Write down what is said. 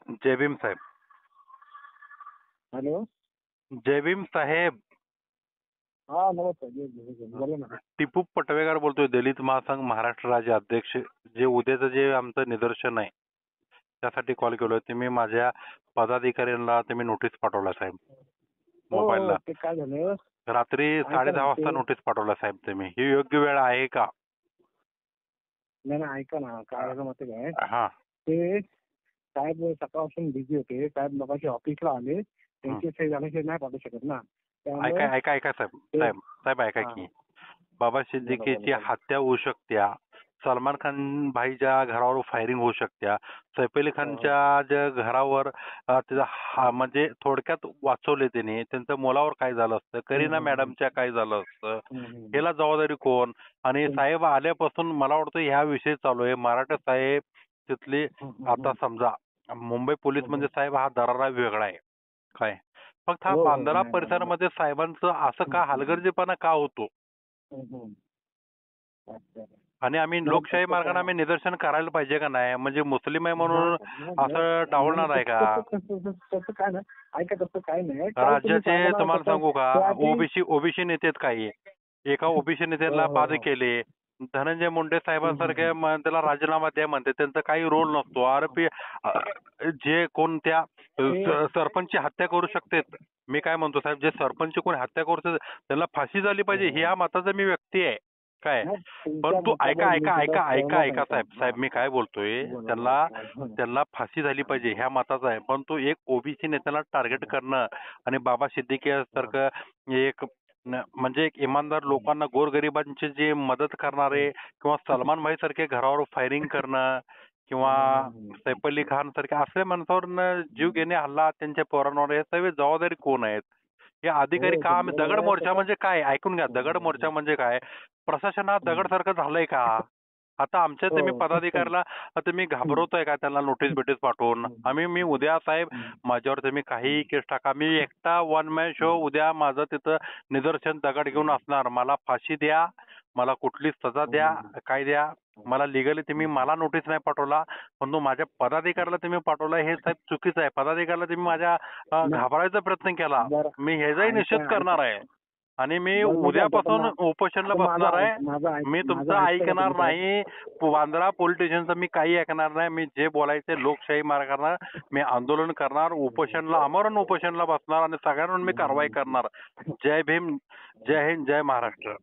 जय भीम साहेब. Hello. जय भीम साहेब. हा नमस्कार. बोला ना. टिपू पटवेकर बोलतोय, दलित महासंघ महाराष्ट्र राज्य अध्यक्ष. जे उद्याचं जे आमचं निदर्शन आहे त्यासाठी कॉल केलोय. तुम्ही माझ्या पदाधिकाऱ्यांना तुम्ही नोटीस पाठवला साहेब मोबाईलला. ते काय झालं? रात्री ऐका 10:30 ना, वाजता नोटीस पाठवला साहेब तुम्ही. ही योग्य वेळ आहे का? नाही नाही, ऐका ना, काय झालं माहिती काय? हा. ते साहेब सकाळपासून बिझी होते. साहेब मगाशी ऑफिसला आले. त्यांची सही झाल्याशिवाय नाही पाठवू शकत ना. ऐका ऐका ऐका साहेब साहेब साहेब ऐका की बाबा सिद्दीकीची हत्या होऊ शकत्या. सलमान खान भाईच्या घरावर फायरिंग होऊ शकत्या. सैफ अली खानच्या ज्या घरावर त्याचा म्हणजे थोडक्यात वाचवले त्यांनी. त्यांच्या मुलावर काय झालं असतं, करीना मॅडमच्या काय झालं असतं, याला जबाबदारी कोण? आणि साहेब आल्यापासून मला वाटतं ह्या विषय चालू आहे. मराठा साहेब तिथले आता समजा मुंबई पोलीस म्हणजे साहेब हा दरारा वेगळा आहे काय. फक्त हा बांद्रा परिसरामध्ये साहेबांचं असं का हलगर्जीपणा का होतो? आणि आम्ही लोकशाही मार्गाने आम्ही निदर्शन करायला पाहिजे का नाही? म्हणजे मुस्लिम आहे म्हणून असं डावलणार आहे का? तसं काय नाही. ऐका, तसं काय नाही. राज्याचे तुम्हाला सांगू का, ओबीसी नेते काही एका ओबीसी नेत्याला बाद केले. धनंजय मुंडे साहेबांसारखे त्याला राजीनामा द्या म्हणते. त्यांचा काही रोल नसतो. आरोपी जे कोण त्या सरपंचची हत्या करू शकतात. मी काय म्हणतो साहेब, जे सरपंच कोण हत्या करू शकतात त्यांना फाशी झाली पाहिजे. ह्या मताचा मी व्यक्ती आहे काय. पण तू ऐका ऐका ऐका ऐका ऐका साहेब साहेब मी काय बोलतोय, त्यांना फाशी झाली पाहिजे ह्या मताचा आहे. पण तू एक ओबीसी नेत्याला टार्गेट करणं आणि बाबा सिद्दीकी सारखं एक म्हणजे एक इमानदार लोकांना, गोरगरिबांची जे मदत करणारे किंवा सलमान भाई सारखे घरावर फायरिंग करणं किंवा सैफ अली खान सारखे असल्या माणसावर जीव घेणे हल्ला त्यांच्या पोरांवर, हे सगळे जबाबदारी कोण आहेत? हे अधिकारी का? आम्ही दगड मोर्चा म्हणजे काय ऐकून घ्या. दगड मोर्चा म्हणजे काय? प्रशासनात दगडसारखं झालंय का? आता आमच्या तुम्ही पदाधिकाऱ्याला तुम्ही घाबरवताय का त्यांना नोटीस बिटीस पाठवून? मी उद्या साहेब माझ्यावर तुम्ही काही केस टाका, मी एकटा वन मॅन शो उद्या माझं तिथं निदर्शन दगड घेऊन असणार. मला फाशी द्या, मला कुठली सजा द्या, काय द्या, मला लिगली तुम्ही मला नोटीस नाही पाठवला पण माझ्या पदाधिकाऱ्याला तुम्ही पाठवला, हे साहेब चुकीचं आहे. पदाधिकाऱ्याला तुम्ही माझ्या घाबरायचा प्रयत्न केला. मी ह्याचाही निषेध करणार आहे आणि मी उद्यापासून उपोषणला बसणार आहे. मी तुमचं ऐकणार नाही. बांद्रा पोलीस स्टेशनचं मी काही ऐकणार नाही. मी जे बोलायचे लोकशाही मार्गाने मी आंदोलन करणार, उपोषणला आमरण उपोषणला बसणार आणि सगळ्यांवर मी कारवाई करणार. जय भीम, जय हिंद, जय महाराष्ट्र.